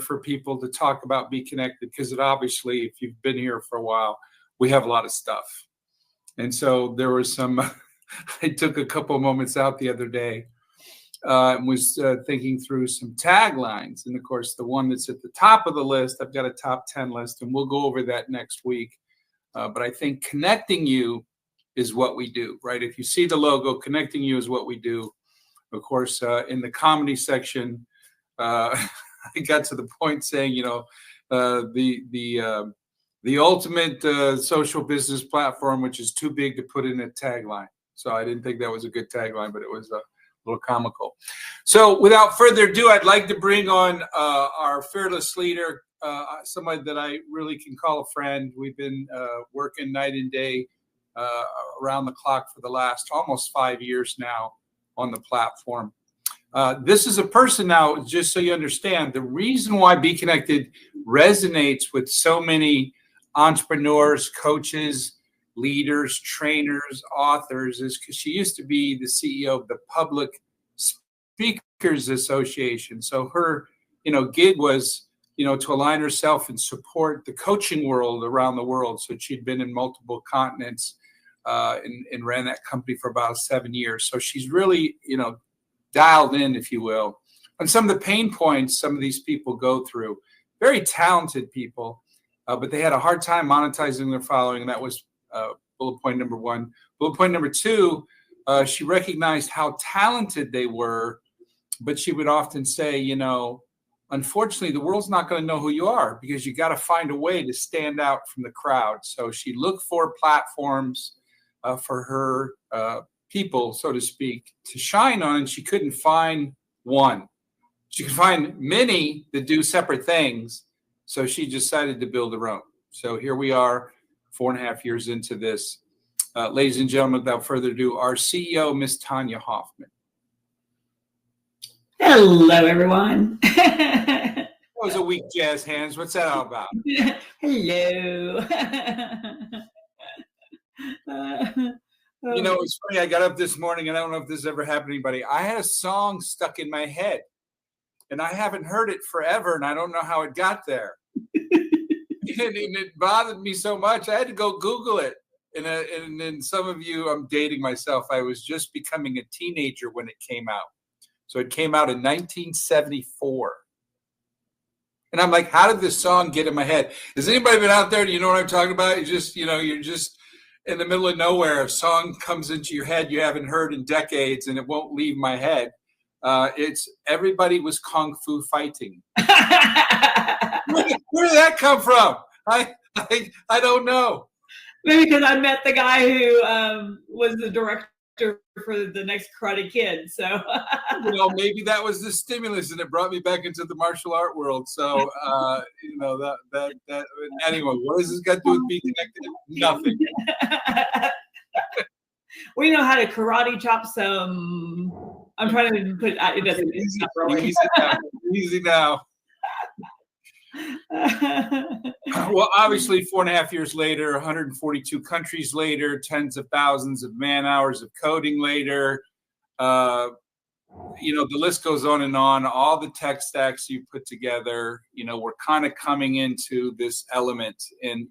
for people to talk about BeeKonnected, because it obviously, if you've been here for a while, we have a lot of stuff. And so there was some, I took a couple of moments out the other day and was thinking through some taglines. And of course, the one that's at the top of the list, I've got a top 10 list, and we'll go over that next week. But I think connecting you is what we do, right? If you see the logo, connecting you is what we do. Of course, in the comedy section, I got to the point saying, you know, the ultimate social business platform, which is too big to put in a tagline. So I didn't think that was a good tagline, but it was a little comical. So without further ado, I'd like to bring on our fearless leader, somebody that I really can call a friend. We've been working night and day around the clock for the last almost 5 years now on the platform. This is a person now, just so you understand, the reason why BeeKonnected resonates with so many entrepreneurs, coaches, leaders, trainers, authors is because she used to be the CEO of the Public Speakers Association. So her, gig was, to align herself and support the coaching world around the world. So she'd been in multiple continents and ran that company for about 7 years. So she's really, dialed in, if you will, on some of the pain points some of these people go through. Very talented people, but they had a hard time monetizing their following, and that was bullet point number one. Bullet point number two, she recognized how talented they were, but she would often say, unfortunately, the world's not going to know who you are because you got to find a way to stand out from the crowd. So she looked for platforms for her people, so to speak, to shine on, and she couldn't find one. She could find many that do separate things, so she decided to build her own. So here we are, 4.5 years into this. Ladies and gentlemen, without further ado, our CEO, Miss Tanya Hoffman. Hello, everyone. That was a weak jazz hands. What's that all about? Hello. It's funny. I got up this morning, and I don't know if this ever happened to anybody. I had a song stuck in my head, and I haven't heard it forever, and I don't know how it got there. And it bothered me so much, I had to go Google it. And then some of you, I'm dating myself. I was just becoming a teenager when it came out. So it came out in 1974. And I'm like, how did this song get in my head? Has anybody been out there? Do you know what I'm talking about? You're just in the middle of nowhere. A song comes into your head you haven't heard in decades, and it won't leave my head. It's Everybody Was Kung Fu Fighting. Where did that come from? I don't know. Maybe because I met the guy who was the director for the next Karate Kid. So maybe that was the stimulus, and it brought me back into the martial art world. So that anyway, what does this got to do with BeeKonnected? Nothing. We know how to karate chop some. I'm trying to put it doesn't. It's not really. Easy now. Well, obviously, 4.5 years later, 142 countries later, tens of thousands of man hours of coding later, the list goes on and on. All the tech stacks you put together, we're kind of coming into this element. And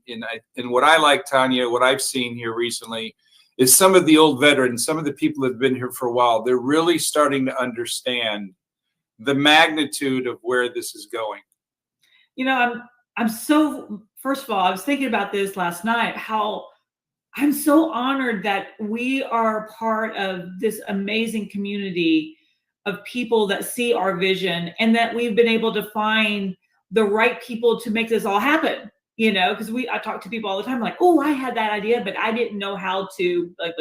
what I like, Tanya, what I've seen here recently is some of the old veterans, some of the people that have been here for a while, they're really starting to understand the magnitude of where this is going. I'm so, first of all, I was thinking about this last night, how I'm so honored that we are part of this amazing community of people that see our vision, and that we've been able to find the right people to make this all happen. Because I talk to people all the time, like, oh, I had that idea, but I didn't know how to like,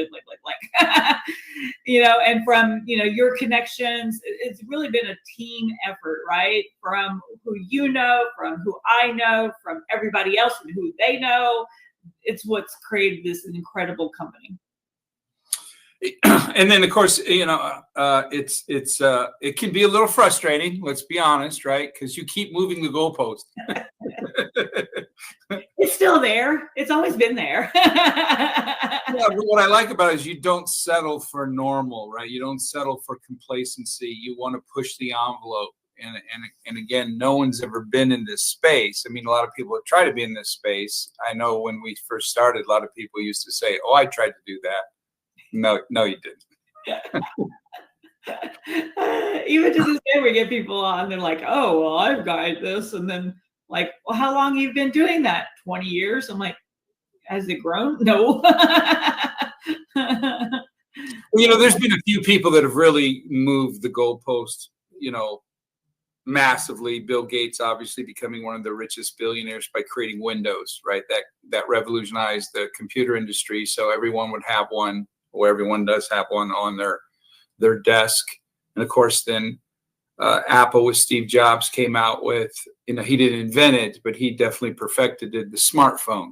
and from, your connections, it's really been a team effort, right? From who from who I know, from everybody else and who they know. It's what's created this incredible company. And then, of course, it can be a little frustrating. Let's be honest, right? Because you keep moving the goalpost. It's still there. It's always been there. Yeah, but what I like about it is you don't settle for normal, right? You don't settle for complacency. You want to push the envelope. and again, no one's ever been in this space. I mean, a lot of people have tried to be in this space. I know when we first started, a lot of people used to say, "Oh, I tried to do that." No, you didn't. Even to this day, we get people on. They're like, "Oh, well, I've got this," and then like, "Well, how long have you been doing that? 20 years?" I'm like, "Has it grown?" No. Well, there's been a few people that have really moved the goalpost, massively. Bill Gates obviously becoming one of the richest billionaires by creating Windows, right? That revolutionized the computer industry. So everyone would have one, or everyone does have one on their desk. And of course, then Apple with Steve Jobs came out with, he didn't invent it, but he definitely perfected it, the smartphone,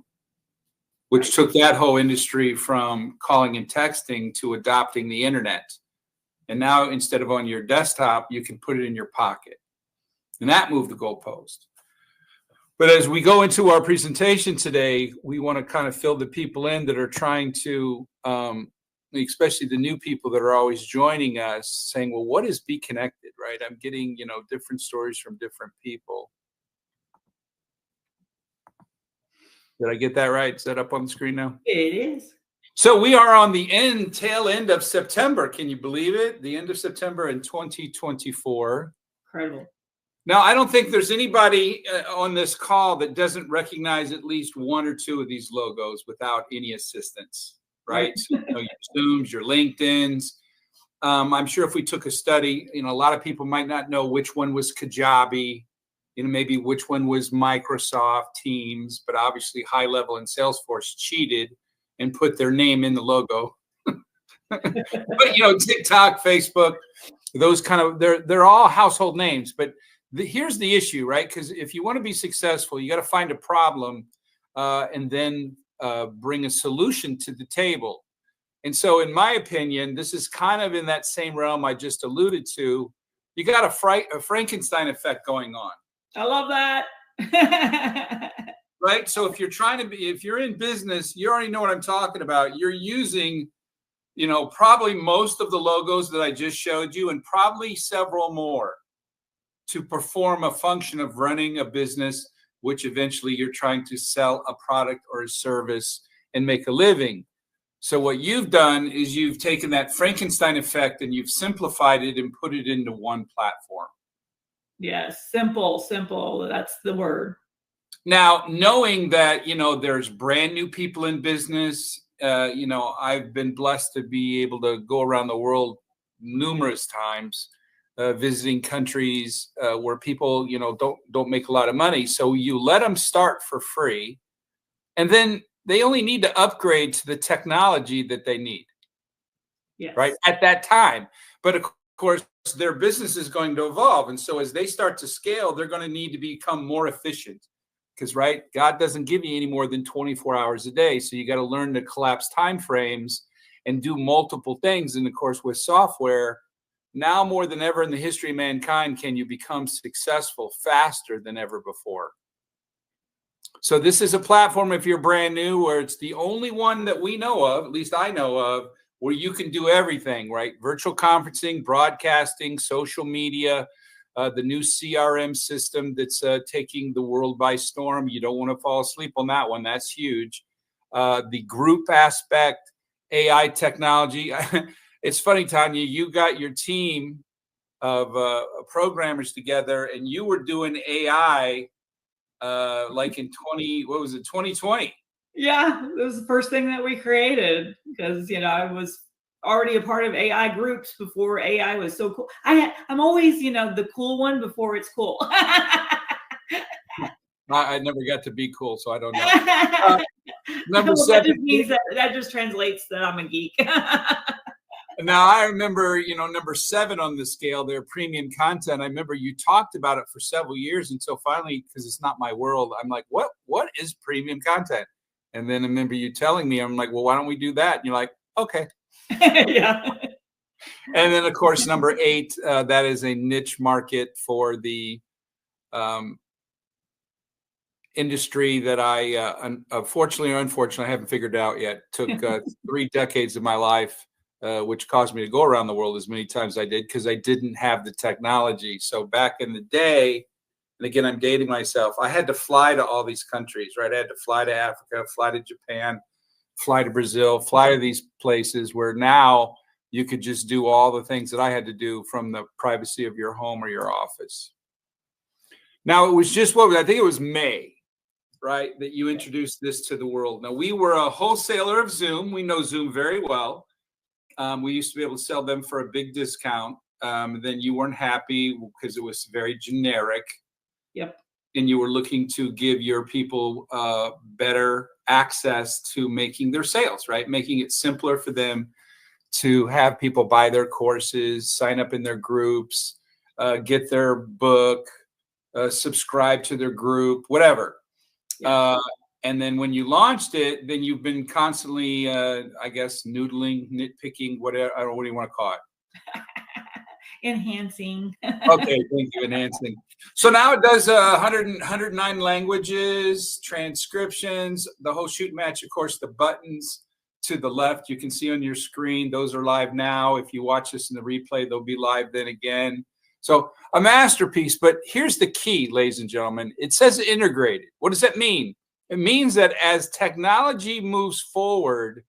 which took that whole industry from calling and texting to adopting the internet. And now instead of on your desktop, you can put it in your pocket. And that moved the goalpost. But as we go into our presentation today, we want to kind of fill the people in that are trying to, especially the new people that are always joining us, saying, well, what is BeeKonnected, right? I'm getting, different stories from different people. Did I get that right? Is that up on the screen now? It is. So we are on the tail end of September. Can you believe it? The end of September in 2024. Incredible. Now, I don't think there's anybody on this call that doesn't recognize at least one or two of these logos without any assistance, right? Your Zooms, your LinkedIns. I'm sure if we took a study, a lot of people might not know which one was Kajabi, maybe which one was Microsoft Teams, but obviously High Level and Salesforce cheated and put their name in the logo. But TikTok, Facebook, those kind of, they're all household names. But here's the issue, right? Because if you want to be successful, you got to find a problem and then bring a solution to the table. And so in my opinion, this is kind of in that same realm I just alluded to. You got a Frankenstein effect going on. I love that. Right? So if you're in business, you already know what I'm talking about. You're using, probably most of the logos that I just showed you and probably several more to perform a function of running a business, which eventually you're trying to sell a product or a service and make a living. So what you've done is you've taken that Frankenstein effect and you've simplified it and put it into one platform. Yes, simple. That's the word. Now, knowing that, there's brand new people in business, I've been blessed to be able to go around the world numerous times, visiting countries where people, don't make a lot of money. So you let them start for free, and then they only need to upgrade to the technology that they need. Yes. Right at that time. But of course, their business is going to evolve. And so as they start to scale, they're going to need to become more efficient. Because, right, God doesn't give you any more than 24 hours a day. So you got to learn to collapse time frames and do multiple things. And of course, with software, now more than ever in the history of mankind, can you become successful faster than ever before? So this is a platform, if you're brand new, where it's the only one that we know of, at least I know of, where you can do everything, right? Virtual conferencing, broadcasting, social media, the new CRM system that's taking the world by storm. You don't want to fall asleep on that one. That's huge. The group aspect, AI technology. It's funny, Tanya, you got your team of programmers together and you were doing AI like in 2020? Yeah, it was the first thing that we created because, I was already a part of AI groups before AI was so cool. I'm always, the cool one before it's cool. I never got to be cool, so I don't know. Number well, 7. that just means that just translates that I'm a geek. Now I remember, number 7 on the scale there, premium content. I remember you talked about it for several years until finally, because it's not my world, I'm like, what is premium content? And then I remember you telling me, I'm like, well, why don't we do that? And you're like, okay. Yeah. And then of course, number 8, that is a niche market for the industry that I, fortunately or unfortunately, I haven't figured out yet. Took 3 decades of my life which caused me to go around the world as many times as I did because I didn't have the technology. So back in the day, and again, I'm dating myself, I had to fly to all these countries, right? I had to fly to Africa, fly to Japan, fly to Brazil, fly to these places where now you could just do all the things that I had to do from the privacy of your home or your office. Now, it was just I think it was May, right, that you introduced this to the world. Now, we were a wholesaler of Zoom. We know Zoom very well. We used to be able to sell them for a big discount. Then you weren't happy because it was very generic. Yep. And you were looking to give your people better access to making their sales, right? Making it simpler for them to have people buy their courses, sign up in their groups, get their book, subscribe to their group, whatever. Yeah. And then when you launched it, then you've been constantly, I guess, noodling, nitpicking, whatever. I don't know, what do you want to call it? Enhancing. Okay, thank you, enhancing. So now it does 109 languages, transcriptions, the whole shoot match, of course, the buttons to the left, you can see on your screen. Those are live now. If you watch this in the replay, they'll be live then again. So a masterpiece, but here's the key, ladies and gentlemen. It says integrated. What does that mean? It means that as technology moves forward,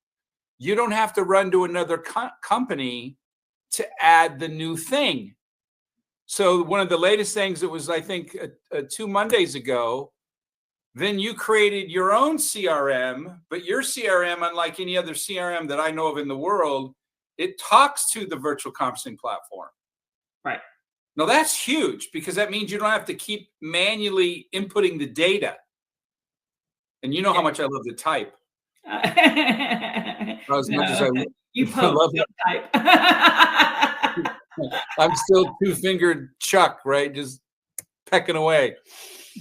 you don't have to run to another company to add the new thing. So one of the latest things that was, I think, 2 Mondays ago, then you created your own CRM, but your CRM, unlike any other CRM that I know of in the world, it talks to the virtual conferencing platform. Right. Now that's huge because that means you don't have to keep manually inputting the data. And you know how much I love to type. As much as I you love to type. I'm still two-fingered Chuck, right? Just pecking away.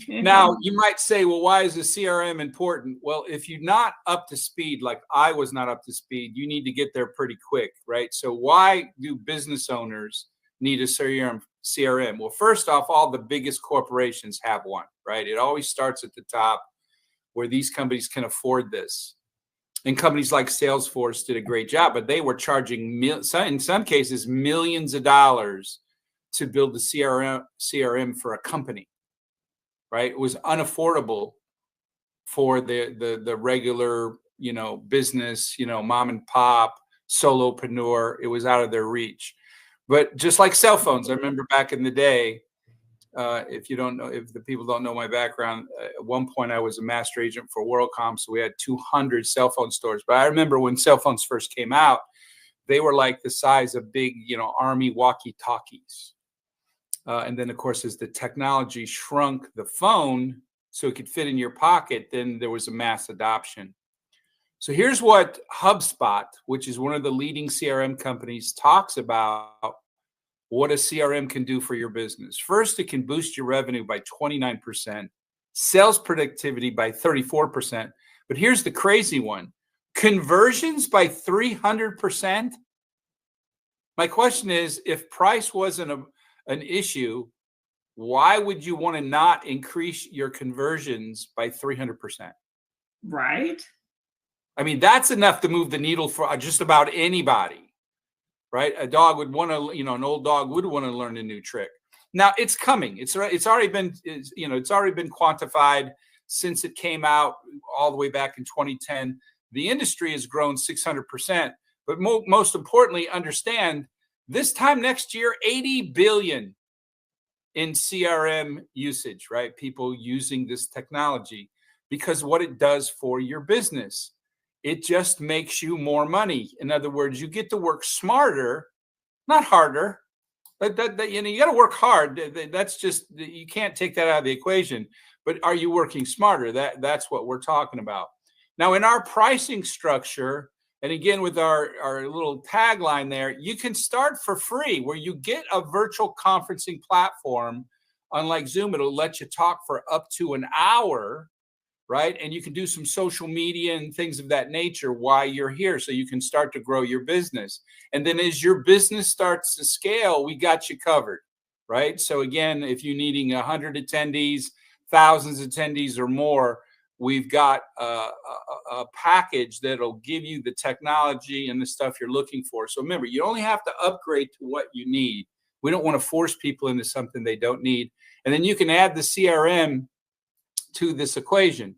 Now, you might say, well, why is the CRM important? Well, if you're not up to speed, like I was not up to speed, you need to get there pretty quick, right? So why do business owners need a CRM? Well, first off, all the biggest corporations have one, right? It always starts at the top where these companies can afford this. And companies like Salesforce did a great job, but they were charging, in some cases, millions of dollars to build the CRM for a company, right? It was unaffordable for the regular, business, mom and pop, solopreneur. It was out of their reach. But just like cell phones, I remember back in the day, if the people don't know my background, at one point I was a master agent for WorldCom, so we had 200 cell phone stores. But I remember when cell phones first came out, they were like the size of big, Army walkie-talkies. And then, of course, as the technology shrunk the phone so it could fit in your pocket, then there was a mass adoption. So here's what HubSpot, which is one of the leading CRM companies, talks about what a CRM can do for your business. First, it can boost your revenue by 29%, sales productivity by 34%. But here's the crazy one, conversions by 300%. My question is, if price wasn't an issue, why would you want to not increase your conversions by 300%? Right. I mean, that's enough to move the needle for just about anybody, right? A dog would want to, an old dog would want to learn a new trick. Now it's coming. It's already been quantified since it came out all the way back in 2010. The industry has grown 600%, but most importantly, understand this time next year, 80 billion in CRM usage, right? People using this technology because what it does for your business. It just makes you more money. In other words, you get to work smarter, not harder. You got to work hard. That's just, you can't take that out of the equation. But are you working smarter? That's what we're talking about. Now, in our pricing structure, and again with our little tagline there, you can start for free, where you get a virtual conferencing platform. Unlike Zoom, it'll let you talk for up to an hour. Right? And you can do some social media and things of that nature while you're here, so you can start to grow your business. And then as your business starts to scale, we got you covered, right? So again, if you're needing 100 attendees, thousands of attendees or more, we've got a package that'll give you the technology and the stuff you're looking for. So remember, you only have to upgrade to what you need. We don't want to force people into something they don't need. And then you can add the CRM to this equation.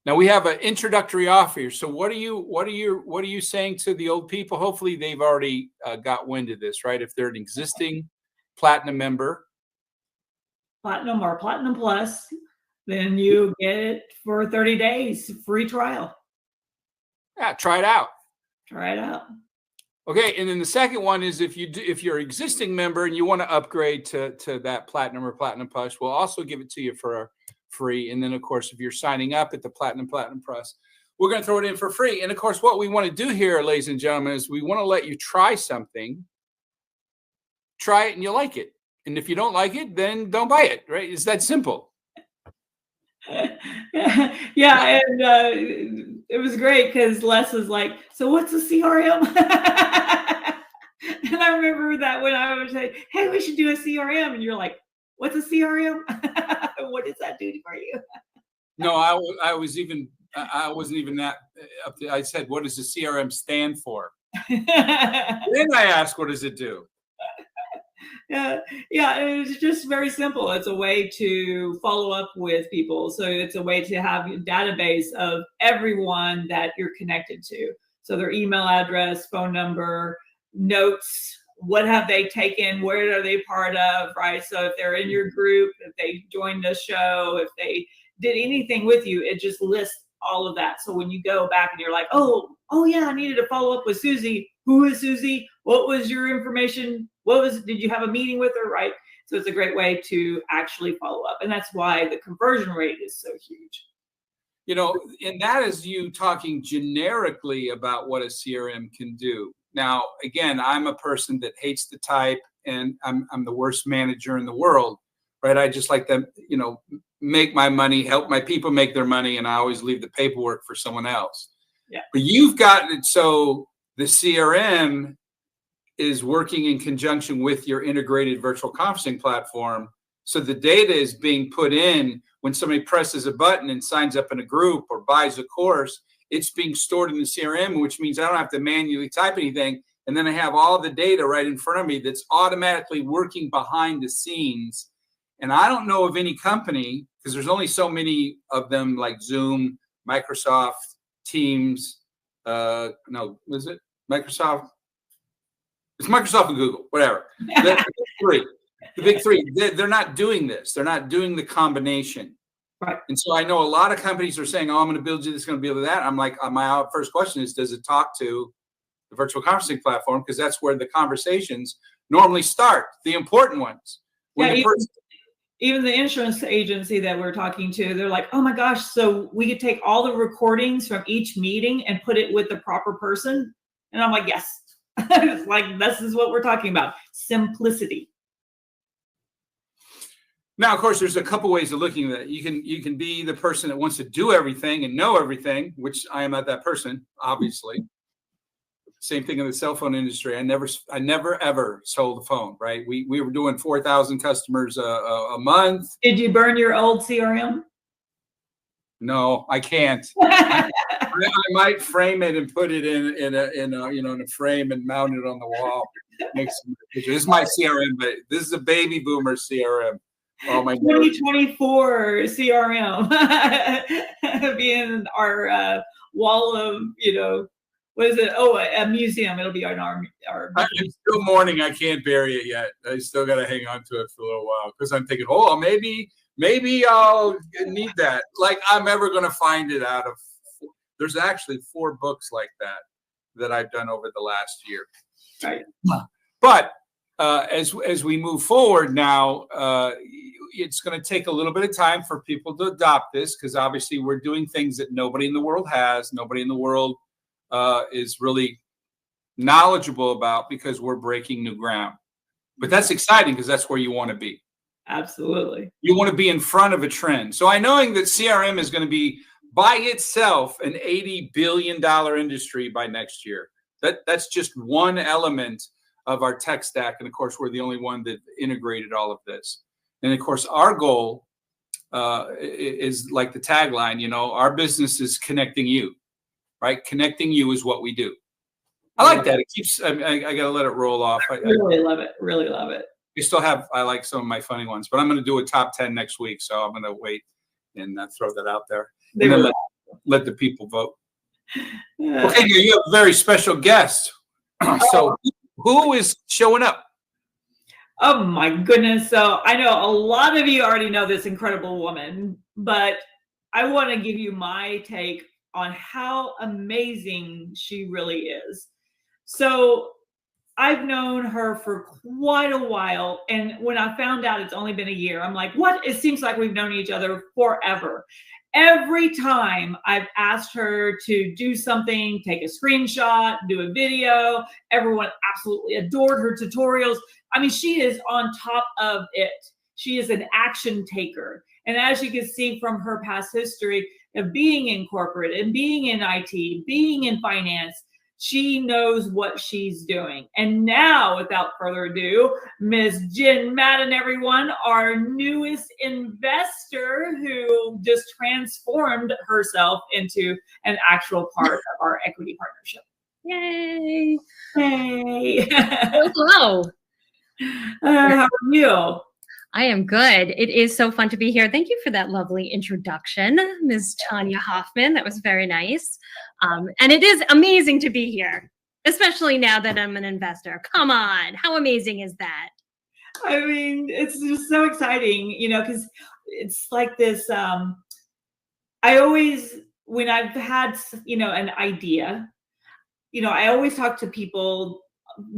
Now we have an introductory offer here. So what are you saying to the old people? Hopefully they've already got wind of this, right? If they're an existing platinum member, Platinum or Platinum Plus, then you get it for 30 days free trial. yeah, try it out. Try it out. Okay, and then the second one is if you're an existing member and you want to upgrade to that Platinum or Platinum Plus, we'll also give it to you for free. And then of course, if you're signing up at the Platinum Plus, we're going to throw it in for free. And of course, what we want to do here, ladies and gentlemen, is we want to let you try something. Try it and you like it. And if you don't like it, then don't buy it, right? It's that simple. Yeah, and it was great because Les was like, "So what's a CRM?" And I remember that when I was saying, "Hey, we should do a CRM," and you're like, "What's a CRM? What does that do for you?" No, I wasn't even that up to, I said, "What does the CRM stand for?" Then I asked, "What does it do?" Yeah, it's just very simple. It's a way to follow up with people. So it's a way to have a database of everyone that you're connected to. So their email address, phone number, notes, what have they taken, where are they part of, right? So if they're in your group, if they joined the show, if they did anything with you, it just lists all of that. So when you go back and you're like, oh yeah, I needed to follow up with Susie. Who is Susie? What was your information? Did you have a meeting with her, right? So it's a great way to actually follow up. And that's why the conversion rate is so huge. You know, and that is you talking generically about what a CRM can do. Now, again, I'm a person that hates to type and I'm the worst manager in the world, right? I just like to, make my money, help my people make their money, and I always leave the paperwork for someone else. Yeah. But you've gotten it so the CRM is working in conjunction with your integrated virtual conferencing platform. So the data is being put in when somebody presses a button and signs up in a group or buys a course, it's being stored in the CRM, which means I don't have to manually type anything. And then I have all the data right in front of me that's automatically working behind the scenes. And I don't know of any company, because there's only so many of them, like Zoom, Microsoft, Teams, was it Microsoft? It's Microsoft and Google, whatever. The big three. They're not doing this. They're not doing the combination. Right. And so I know a lot of companies are saying, "Oh, I'm going to build you this, going to build that." I'm like, my first question is, does it talk to the virtual conferencing platform? Because that's where the conversations normally start, the important ones. Even the insurance agency that we're talking to, they're like, "Oh my gosh, so we could take all the recordings from each meeting and put it with the proper person?" And I'm like, yes. It's like, this is what we're talking about. Simplicity. Now, of course, there's a couple ways of looking at it. You can be the person that wants to do everything and know everything, which I am not that person, obviously. Same thing in the cell phone industry. I never ever sold a phone, right? We were doing 4,000 customers a month. Did you burn your old CRM? No, I can't. I might frame it and put it in a frame and mount it on the wall. Make some pictures. This is my CRM, but this is a baby boomer CRM. Oh my 2024 CRM being our wall of, what is it? Oh, a museum. It'll be on our I'm still mourning. I can't bury it yet. I still got to hang on to it for a little while because I'm thinking, oh, maybe I'll need that. Like I'm ever going to find it out of. There's actually 4 books like that I've done over the last year. Right. But as we move forward now, it's going to take a little bit of time for people to adopt this because obviously we're doing things that nobody in the world has. Nobody in the world is really knowledgeable about because we're breaking new ground. But that's exciting because that's where you want to be. Absolutely. You want to be in front of a trend. So I knowing that CRM is going to be by itself an $80 billion industry by next year. That's just one element of our tech stack. And of course, we're the only one that integrated all of this. And of course, our goal is like the tagline, you know, our business is connecting you, right? Connecting you is what we do. I like that. It keeps, I got to let it roll off. I really love it. Really love it. We still have, I like some of my funny ones, but I'm going to do a top 10 next week. So I'm going to wait and throw that out there. And then let the people vote. Okay, you have a very special guest. So who is showing up? Oh my goodness. So I know a lot of you already know this incredible woman, but I want to give you my take on how amazing she really is. So I've known her for quite a while. And when I found out it's only been a year, I'm like, what? It seems like we've known each other forever. Every time I've asked her to do something, take a screenshot, do a video, everyone absolutely adored her tutorials. I mean, she is on top of it. She is an action taker. And as you can see from her past history of being in corporate and being in IT, being in finance, she knows what she's doing. And now, without further ado, Ms. Jen Madden, everyone, our newest investor who just transformed herself into an actual part of our equity partnership. Yay! Hey! Hello. How are you? I am good. It is so fun to be here. Thank you for that lovely introduction, Ms. Tanya Hoffman. That was very nice. And it is amazing to be here, especially now that I'm an investor. Come on. How amazing is that? I mean, it's just so exciting, you know, because it's like this. I always, when I've had, you know, an idea, you know, I always talk to people,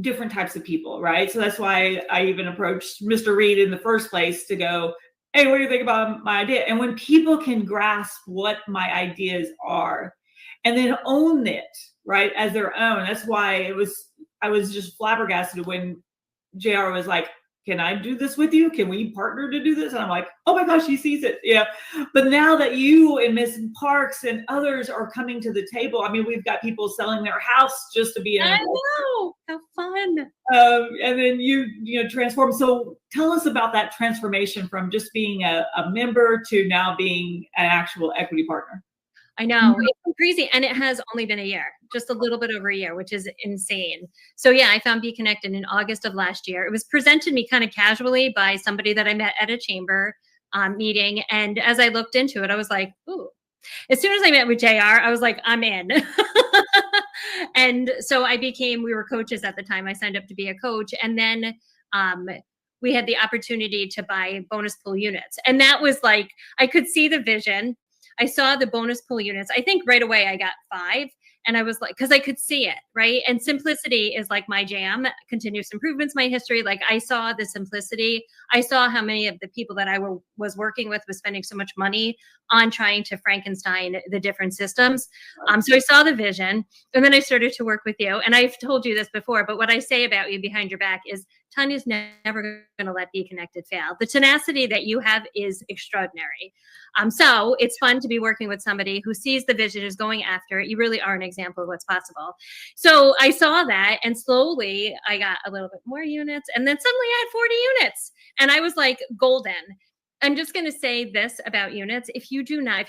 different types of people, right? So that's why I even approached Mr. Reed in the first place to go, hey, what do you think about my idea? And when people can grasp what my ideas are and then own it, right, as their own, that's why I was just flabbergasted when JR was like, can I do this with you? Can we partner to do this? And I'm like, oh my gosh, he sees it. Yeah. But now that you and Miss Parks and others are coming to the table, I mean, we've got people selling their house just to be in. I know. How fun. And then you know, transform. So tell us about that transformation from just being a member to now being an actual equity partner. I know, it's crazy. And it has only been a year, just a little bit over a year, which is insane. So yeah, I found BeeKonnected in August of last year. It was presented to me kind of casually by somebody that I met at a chamber meeting. And as I looked into it, I was like, ooh. As soon as I met with JR, I was like, I'm in. And so we were coaches at the time. I signed up to be a coach. And then we had the opportunity to buy bonus pool units. And that was like, I could see the vision. I saw the bonus pool units. I think right away I got 5. And I was like, because I could see it, right? And simplicity is like my jam. Continuous improvement's my history. Like I saw the simplicity. I saw how many of the people that I was working with was spending so much money on trying to Frankenstein the different systems. So I saw the vision, and then I started to work with you. And I've told you this before, but what I say about you behind your back is Tanya's never going to let BeeKonnected fail. The tenacity that you have is extraordinary. So it's fun to be working with somebody who sees the vision, is going after it. You really are an example of what's possible. So I saw that, and slowly I got a little bit more units, and then suddenly I had 40 units, and I was like golden. I'm just going to say this about units. If you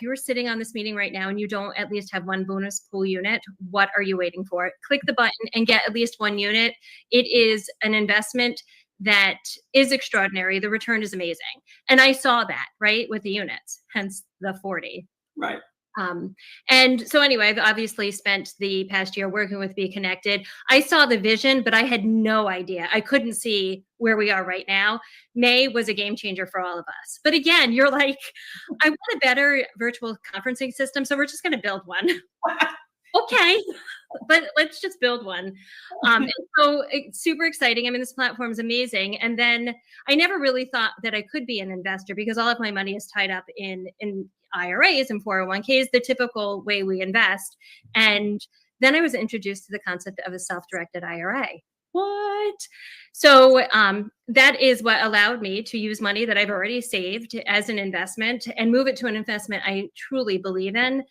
are sitting on this meeting right now and you don't at least have one bonus pool unit, what are you waiting for? Click the button and get at least one unit. It is an investment that is extraordinary. The return is amazing. And I saw that, right, with the units, hence the 40. Right. And so anyway, I've obviously spent the past year working with BeeKonnected. I saw the vision, but I had no idea. I couldn't see where we are right now. May was a game changer for all of us. But again, you're like, I want a better virtual conferencing system, so we're just going to build one. Okay, but let's just build one. And so it's super exciting. I mean, this platform is amazing. And then I never really thought that I could be an investor because all of my money is tied up in IRAs and 401ks, the typical way we invest. And then I was introduced to the concept of a self-directed IRA. What? So that is what allowed me to use money that I've already saved as an investment and move it to an investment I truly believe in.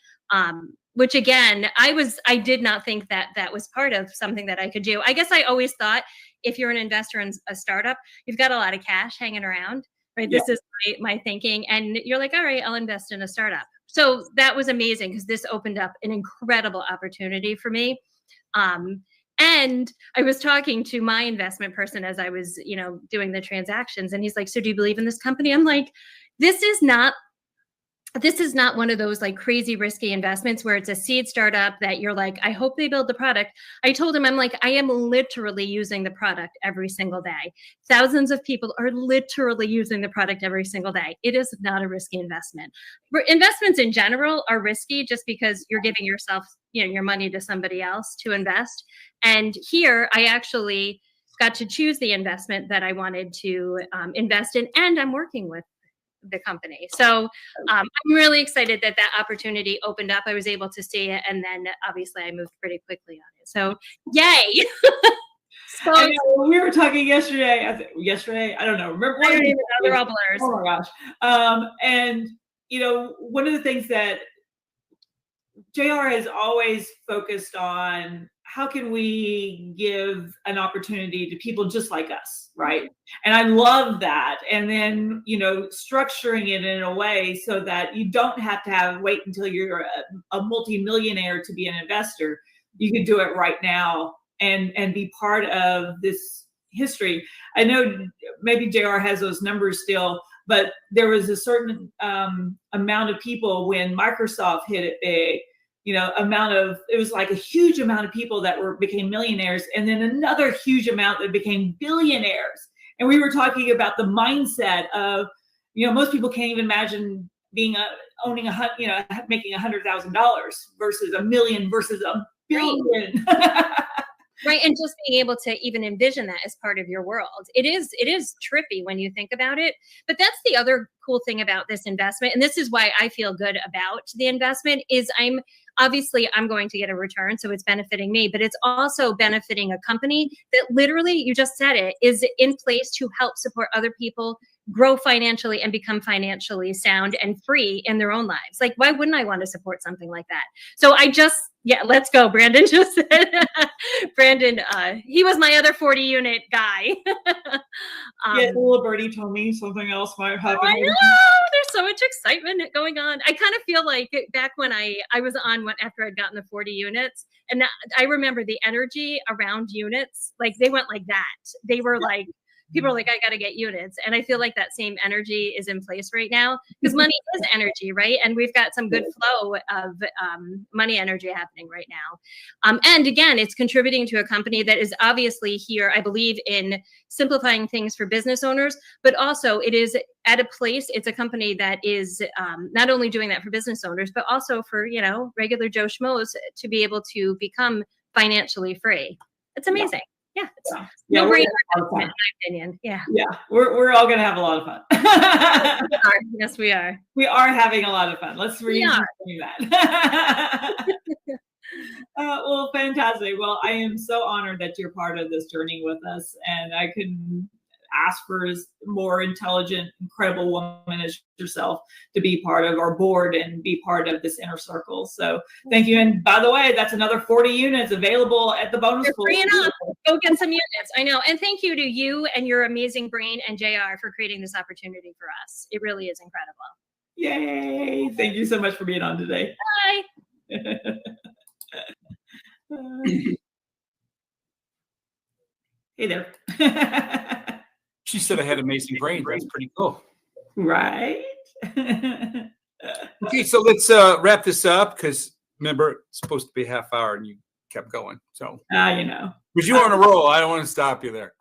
Which again, I did not think that was part of something that I could do. I guess I always thought if you're an investor in a startup, you've got a lot of cash hanging around. right? Yeah. This is my thinking. And you're like, all right, I'll invest in a startup. So that was amazing because this opened up an incredible opportunity for me. And I was talking to my investment person as I was, doing the transactions, and he's like, so do you believe in this company? I'm like, this is not one of those like crazy risky investments where it's a seed startup that you're like, I hope they build the product. I told him, I'm like, I am literally using the product every single day. Thousands of people are literally using the product every single day. It is not a risky investment. Investments in general are risky just because you're giving yourself, your money to somebody else to invest. And here I actually got to choose the investment that I wanted to invest in, and I'm working with the company. So I'm really excited that opportunity opened up. I was able to see it, and then obviously I moved pretty quickly on it. So yay! So I know, we were talking yesterday. I don't know. Remember? I don't even know. They're all blurs. Oh my gosh! And one of the things that JR has always focused on, how can we give an opportunity to people just like us, right? And I love that. And then, structuring it in a way so that you don't have to wait until you're a multimillionaire to be an investor. You can do it right now and be part of this history. I know maybe JR has those numbers still, but there was a certain amount of people when Microsoft hit it big. It was like a huge amount of people that became millionaires, and then another huge amount that became billionaires. And we were talking about the mindset of, most people can't even imagine making $100,000 versus $1 million versus $1 billion. Right. And just being able to even envision that as part of your world. It is trippy when you think about it. But that's the other cool thing about this investment. And this is why I feel good about the investment is I'm going to get a return. So it's benefiting me, but it's also benefiting a company that literally, you just said it, is in place to help support other people grow financially and become financially sound and free in their own lives. Like, why wouldn't I want to support something like that? So let's go. Brandon just said, Brandon, he was my other 40 unit guy. Yeah, the little birdie told me something else might happen. I know, there's so much excitement going on. I kind of feel like back when I was on one after I'd gotten the 40 units, and I remember the energy around units, like they went like that. They were like, people are like, I got to get units. And I feel like that same energy is in place right now because money is energy, right? And we've got some good flow of money energy happening right now. And again, it's contributing to a company that is obviously here, I believe, in simplifying things for business owners, but also it is at a place, it's a company that is not only doing that for business owners, but also for, regular Joe Schmoes to be able to become financially free. It's amazing. Yeah, it's no brainer in my opinion. Yeah, we're all gonna have a lot of fun. We are. Yes, we are. We are having a lot of fun. Let's reframe that. Well, fantastic. Well, I am so honored that you're part of this journey with us, and I couldn't ask for a more intelligent, incredible woman as yourself to be part of our board and be part of this inner circle. So thank you. And by the way, that's another 40 units available at the bonus pool. Free enough. Go get some units. I know. And thank you to you and your amazing brain and JR for creating this opportunity for us. It really is incredible. Yay. Thank you so much for being on today. Bye. Hey there. She said I had amazing brains. That's pretty cool. Right. Okay, so let's wrap this up because remember, it's supposed to be a half hour and you kept going. So, because you were on a roll, I don't want to stop you there.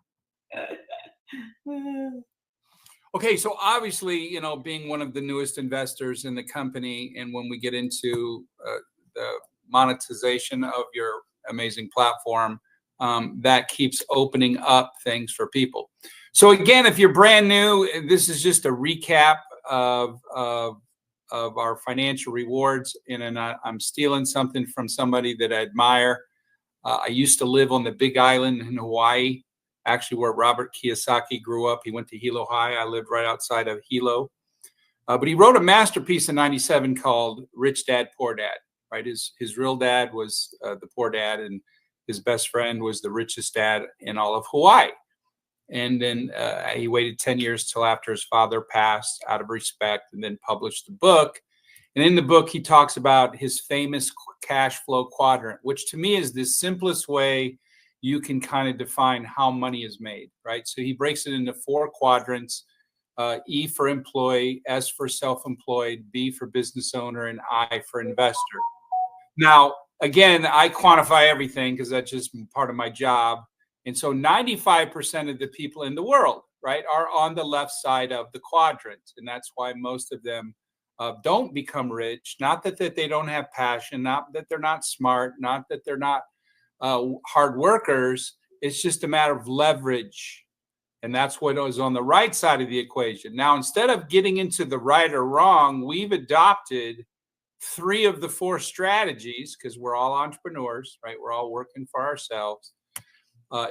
Okay, so obviously, being one of the newest investors in the company, and when we get into the monetization of your amazing platform, that keeps opening up things for people. So again, if you're brand new, this is just a recap of our financial rewards. And I'm stealing something from somebody that I admire. I used to live on the Big Island in Hawaii, actually where Robert Kiyosaki grew up. He went to Hilo High. I lived right outside of Hilo. But he wrote a masterpiece in '97 called Rich Dad, Poor Dad. Right? His real dad was the poor dad, and his best friend was the richest dad in all of Hawaii. And then he waited 10 years till after his father passed out of respect, and then published the book. And in the book, he talks about his famous cash flow quadrant, which to me is the simplest way you can kind of define how money is made, right? So he breaks it into 4 quadrants, E for employee, S for self-employed, B for business owner, and I for investor. Now, again, I quantify everything because that's just part of my job. And so 95% of the people in the world, right, are on the left side of the quadrant. And that's why most of them don't become rich. Not that they don't have passion, not that they're not smart, not that they're not hard workers. It's just a matter of leverage. And that's what is on the right side of the equation. Now, instead of getting into the right or wrong, we've adopted 3 of the 4 strategies, because we're all entrepreneurs, right? We're all working for ourselves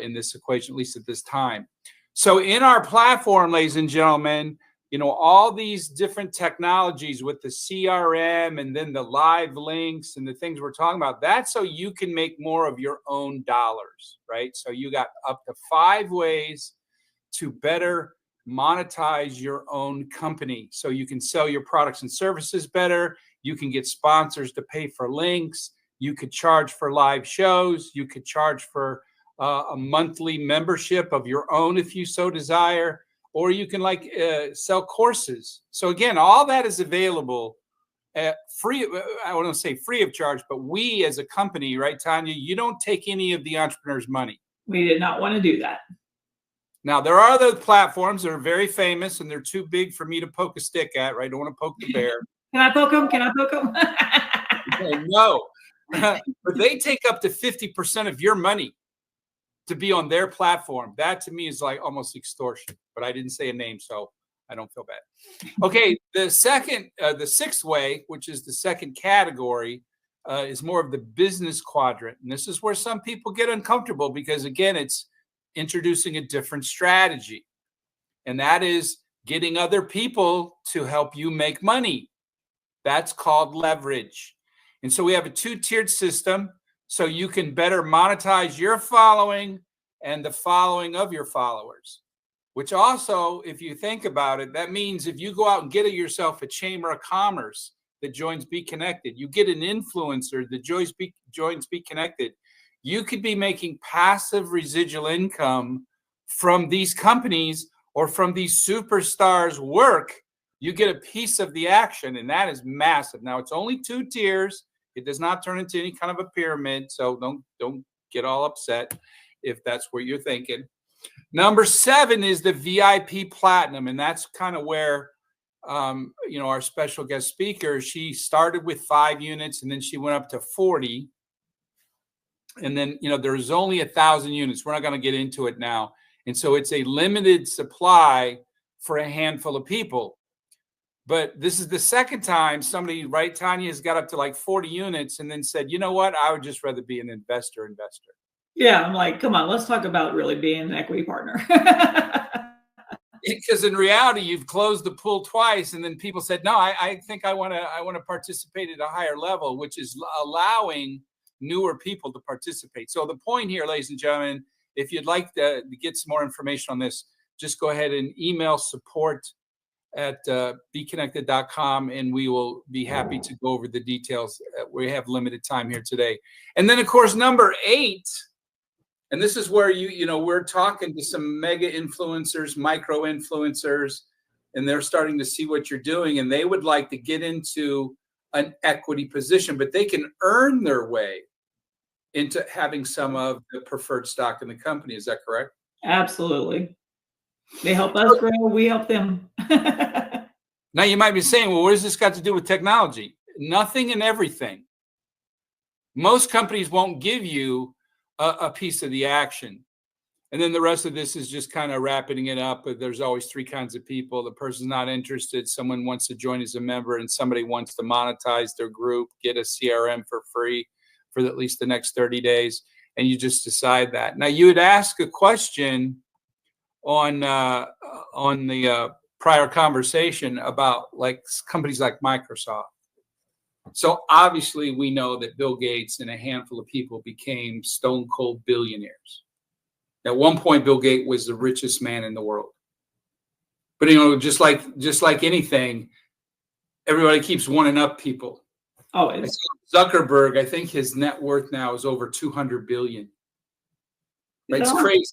in this equation, at least at this time. So in our platform, ladies and gentlemen, all these different technologies with the CRM and then the live links and the things we're talking about, that's so you can make more of your own dollars, right? So you got up to 5 ways to better monetize your own company. So you can sell your products and services better. You can get sponsors to pay for links. You could charge for live shows. You could charge for a monthly membership of your own if you so desire, or you can sell courses. So again, all that is available free. I want to say free of charge, but we as a company, right, Tanya, you don't take any of the entrepreneur's money. We did not want to do that. Now, there are other platforms that are very famous and they're too big for me to poke a stick at, right? I don't want to poke the bear. Can I poke them? Can I poke them? Okay, no, but they take up to 50% of your money to be on their platform. That to me is like almost extortion, but I didn't say a name, so I don't feel bad. Okay, the 6th way, which is the second category, is more of the business quadrant. And this is where some people get uncomfortable because, again, it's introducing a different strategy. And that is getting other people to help you make money. That's called leverage. And so we have a 2-tiered system so you can better monetize your following and the following of your followers, which also, if you think about it, that means if you go out and get yourself a chamber of commerce that joins BeeKonnected, you get an influencer that joins BeeKonnected, you could be making passive residual income from these companies or from these superstars' work. You get a piece of the action, and that is massive. Now, it's only 2 tiers. It does not turn into any kind of a pyramid, so don't get all upset if that's what you're thinking. Number 7 is the VIP Platinum, and that's kind of where our special guest speaker, she started with 5 units, and then she went up to 40. And then, there's only 1,000 units. We're not going to get into it now. And so it's a limited supply for a handful of people. But this is the second time somebody, right, Tanya, has got up to like 40 units and then said, you know what, I would just rather be an investor. Yeah, I'm like, come on, let's talk about really being an equity partner. Because in reality, you've closed the pool twice, and then people said, no, I think I want to participate at a higher level, which is allowing newer people to participate. So the point here, ladies and gentlemen, if you'd like to get some more information on this, just go ahead and email support at BeeKonnected.com, and we will be happy to go over the details. We have limited time here today. And then, of course, number 8, and this is where we're talking to some mega influencers, micro influencers, and they're starting to see what you're doing, and they would like to get into an equity position, but they can earn their way into having some of the preferred stock in the company. Is that correct? Absolutely. They help us grow, we help them. Now you might be saying, well, what does this got to do with technology? Nothing and everything. Most companies won't give you a piece of the action. And then the rest of this is just kind of wrapping it up. But there's always 3 kinds of people. The person's not interested. Someone wants to join as a member, and somebody wants to monetize their group, get a CRM for free for at least the next 30 days. And you just decide that. Now you would ask a question on the prior conversation about like companies like Microsoft. So obviously we know that Bill Gates and a handful of people became stone cold billionaires. At one point, Bill Gates was the richest man in the world. But, you know, just like anything, everybody keeps one up people. Always. Zuckerberg, I think his net worth now is over 200 billion. Right? It's crazy.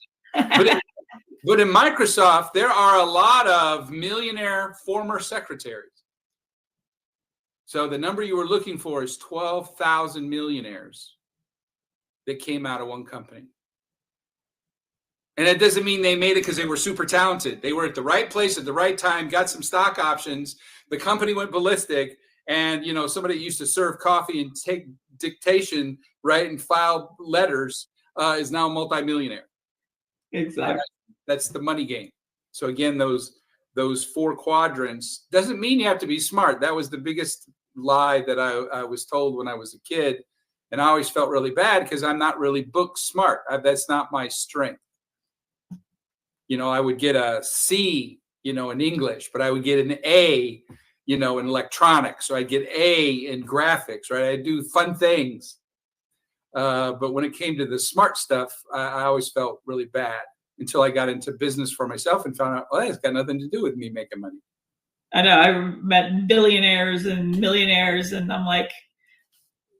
But in Microsoft, there are a lot of millionaire former secretaries. So the number you were looking for is 12,000 millionaires that came out of one company. And it doesn't mean they made it because they were super talented. They were at the right place at the right time, got some stock options. The company went ballistic. And, you know, somebody used to serve coffee and take dictation, right, and file letters is now a multimillionaire. Exactly. That's the money game. So again, those four quadrants doesn't mean you have to be smart. That was the biggest lie that I was told when I was a kid. And I always felt really bad because I'm not really book smart. That's not my strength. You know, I would get a C, you know, in English, but I would get an A, you know, in electronics. So I'd get A in graphics, right? I do fun things. But when it came to the smart stuff, I always felt really bad until I got into business for myself and found out, oh, it's got nothing to do with me making money. I know. I met billionaires and millionaires, and I'm like,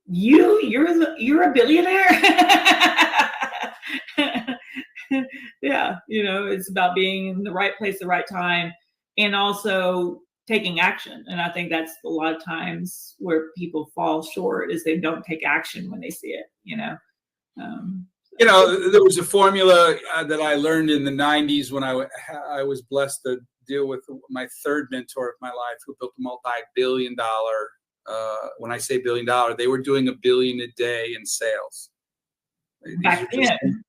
you're a billionaire? Yeah, you know, it's about being in the right place at the right time, and also taking action. And I think that's a lot of times where people fall short is they don't take action when they see it, you know. You know, there was a formula that I learned in the 90s when I was blessed to deal with my third mentor of my life who built a multi-billion dollar, when I say $1 billion, they were doing $1 billion a day in sales. Back then.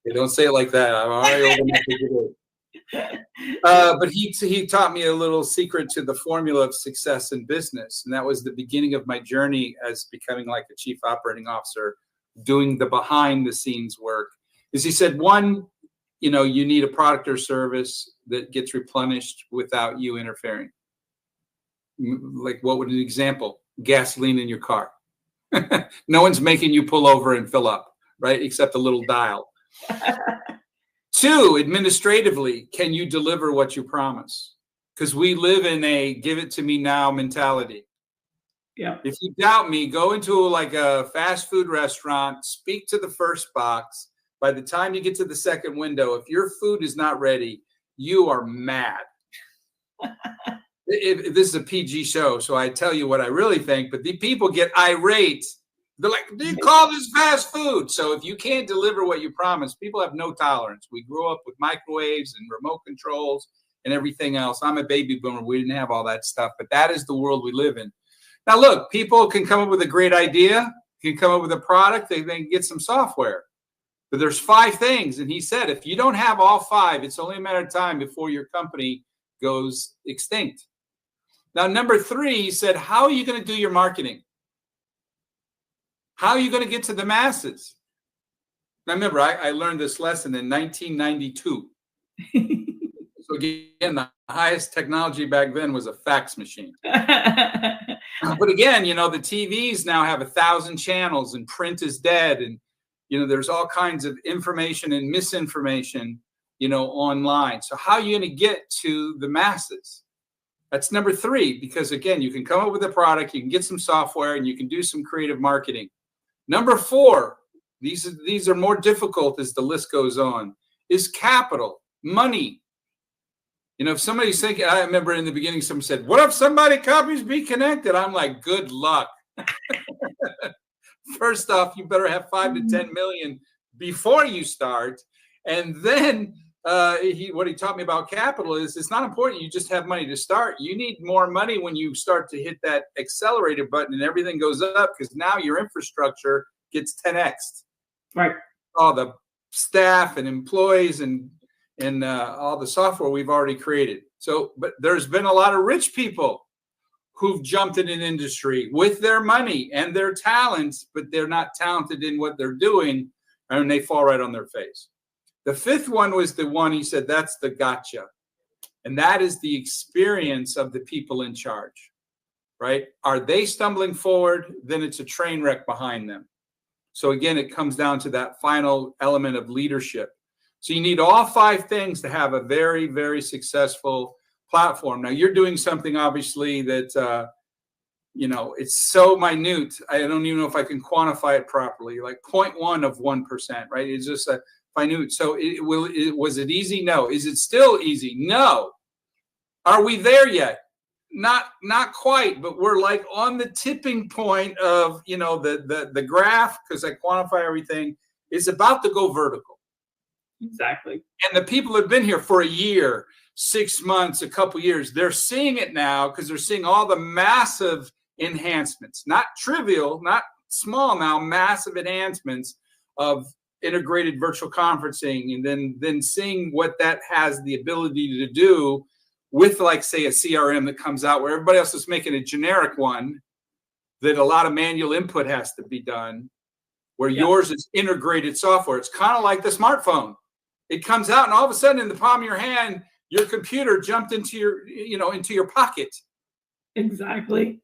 They don't say it like that. I'm already old enough to do it. But he taught me a little secret to the formula of success in business. And that was the beginning of my journey as becoming like a chief operating officer, doing the behind the scenes work. Is he said, one, you know, you need a product or service that gets replenished without you interfering. Like, what would an example? Gasoline in your car. No one's making you pull over and fill up, right? Except a little dial. Two, administratively, can you deliver what you promise? Because we live in a give it to me now mentality. Yeah. If you doubt me, go into like a fast food restaurant, speak to the first box. By the time you get to the second window, if your food is not ready, you are mad. If this is a PG show, so I tell you what I really think, but the people get irate. They're like, they call this fast food. So if you can't deliver what you promise, people have no tolerance. We grew up with microwaves and remote controls and everything else. I'm a baby boomer. We didn't have all that stuff, but that is the world we live in. Now, look, people can come up with a great idea, can come up with a product, they can get some software. But there's 5 things. And he said, if you don't have all 5, it's only a matter of time before your company goes extinct. Now, number 3, he said, how are you going to do your marketing? How are you going to get to the masses? Now, remember, I learned this lesson in 1992. So again, the highest technology back then was a fax machine. But again, you know, the TVs now have 1,000 channels and print is dead. And, you know, there's all kinds of information and misinformation, you know, online. So how are you going to get to the masses? That's number 3, because again, you can come up with a product, you can get some software, and you can do some creative marketing. Number 4, these are more difficult as the list goes on, is capital, money. You know, if somebody's thinking, I remember in the beginning, someone said, what if somebody copies BeeKonnected? I'm like, good luck. First off, you better have 5 to 10 million before you start. And then what he taught me about capital is it's not important. You just have money to start. You need more money when you start to hit that accelerator button and everything goes up, because now your infrastructure gets 10x. Right. All the staff and employees and all the software we've already created. So, but there's been a lot of rich people who've jumped in an industry with their money and their talents, but they're not talented in what they're doing, and they fall right on their face. The 5th one was the one he said, that's the gotcha. And that is the experience of the people in charge, right? Are they stumbling forward? Then it's a train wreck behind them. So again, it comes down to that final element of leadership. So you need all 5 things to have a very, very successful platform. Now you're doing something obviously that, you know, it's so minute. I don't even know if I can quantify it properly, like 0.1 of 1%, right? It's just a minute. So was it easy? No. Is it still easy? No. Are we there yet? Not quite, but we're like on the tipping point of, you know, the graph, because I quantify everything, is about to go vertical. Exactly. And the people have been here for a year, 6 months, a couple years. They're seeing it now because they're seeing all the massive enhancements, not trivial, not small now, massive enhancements of integrated virtual conferencing, and then seeing what that has the ability to do with, like, say, a CRM that comes out where everybody else is making a generic one that a lot of manual input has to be done, where yours is integrated software. It's kind of like the smartphone. It comes out and all of a sudden in the palm of your hand, your computer jumped into your, you know, into your pocket. Exactly.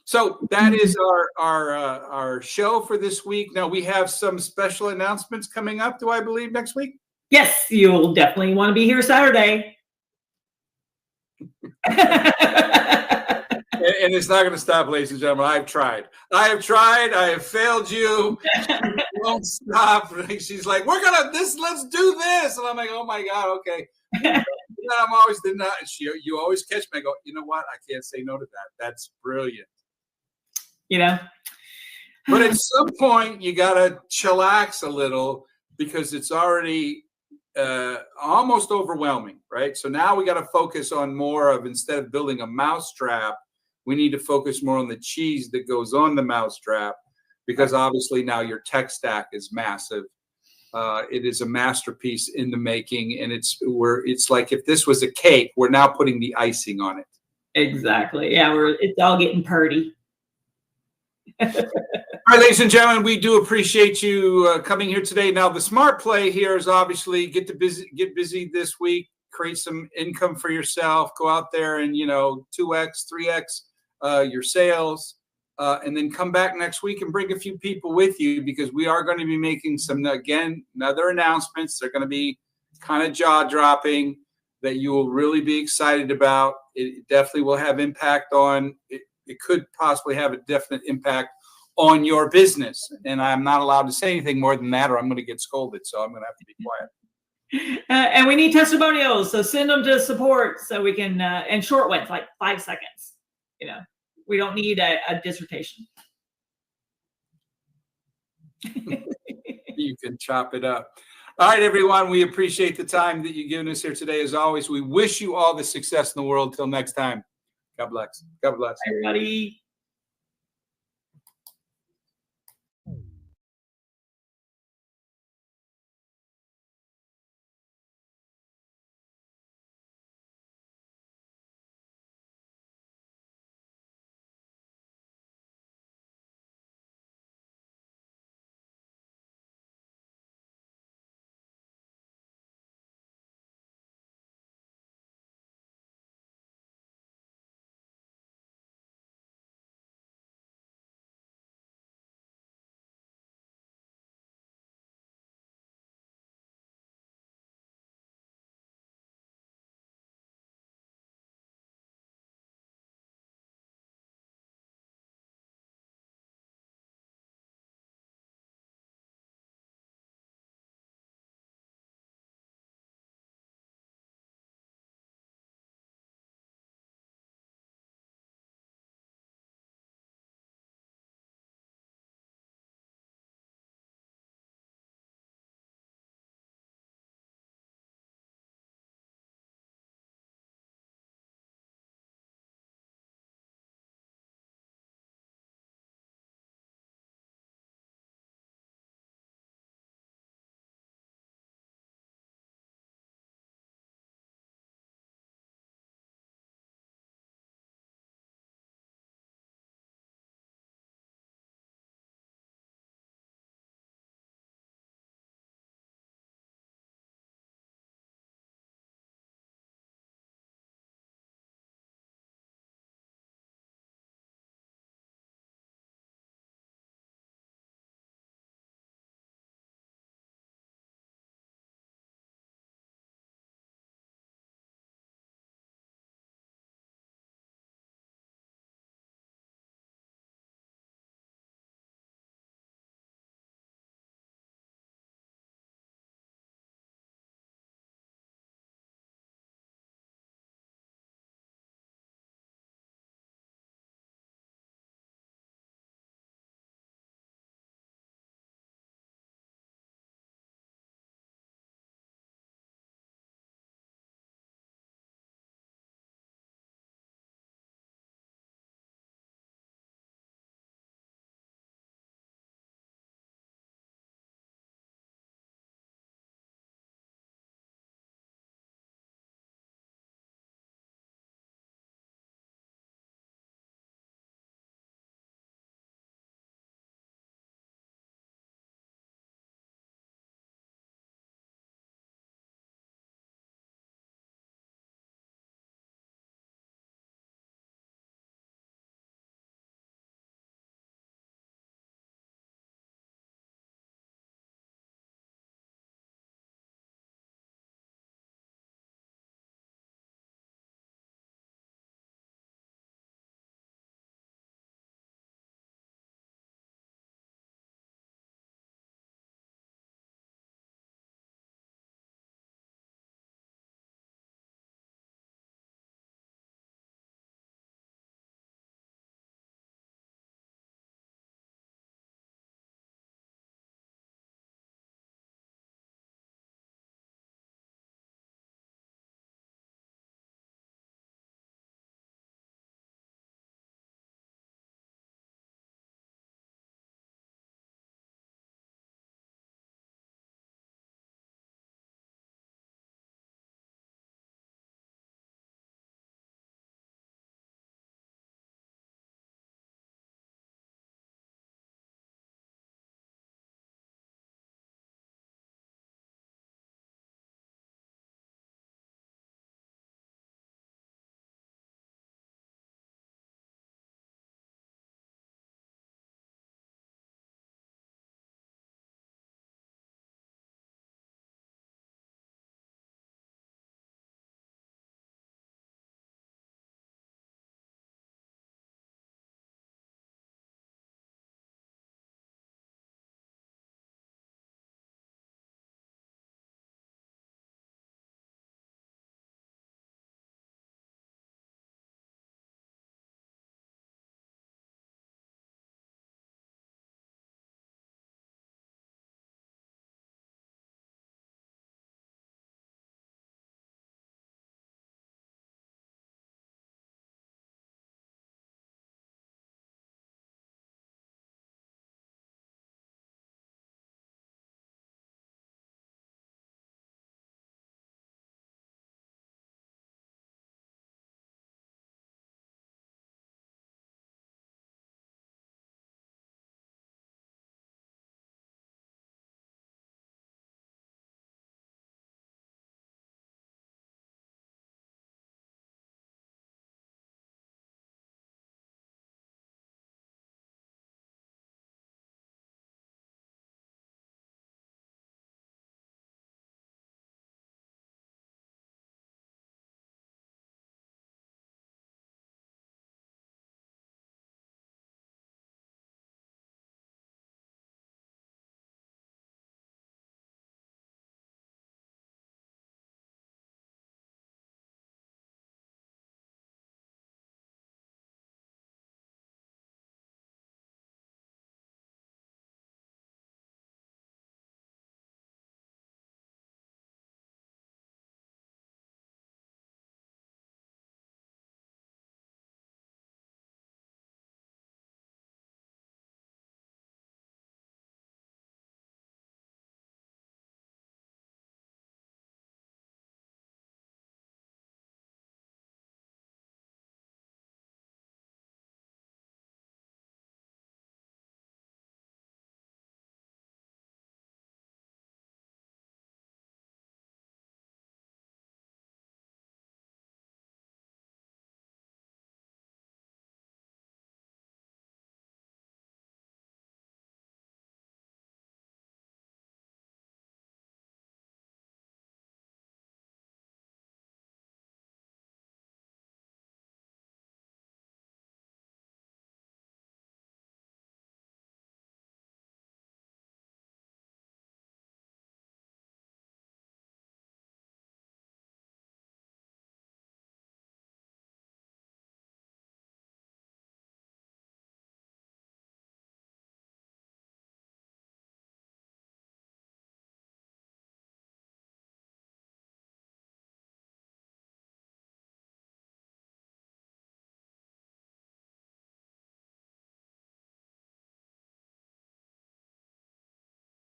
So that is our show for this week. Now we have some special announcements coming up, do I believe, next week? Yes, you'll definitely want to be here Saturday. And it's not going to stop, ladies and gentlemen. I've tried. I have failed you. She won't stop. She's like, let's do this. And I'm like, oh my God, okay. I'm always you always catch me. I go, you know what? I can't say no to that. That's brilliant. You know? But at some point, you got to chillax a little because it's already almost overwhelming, right? So now we got to focus on more of, instead of building a mousetrap, we need to focus more on the cheese that goes on the mousetrap, because obviously now your tech stack is massive. It is a masterpiece in the making, and it's like if this was a cake, we're now putting the icing on it. Exactly. Yeah, it's all getting purty. All right, ladies and gentlemen, we do appreciate you coming here today. Now, the smart play here is obviously get busy this week, create some income for yourself, go out there and, 2x, 3x your sales, and then come back next week and bring a few people with you, because we are going to be making another announcements. They're going to be kind of jaw-dropping that you will really be excited about. It definitely will have impact on it. It could possibly have a definite impact on your business. And I'm not allowed to say anything more than that, or I'm going to get scolded. So I'm going to have to be quiet. And we need testimonials. So send them to support so we can, and short ones, like 5 seconds. We don't need a dissertation. You can chop it up. All right, everyone. We appreciate the time that you've given us here today. As always, we wish you all the success in the world. Till next time. God bless. God bless. Everybody.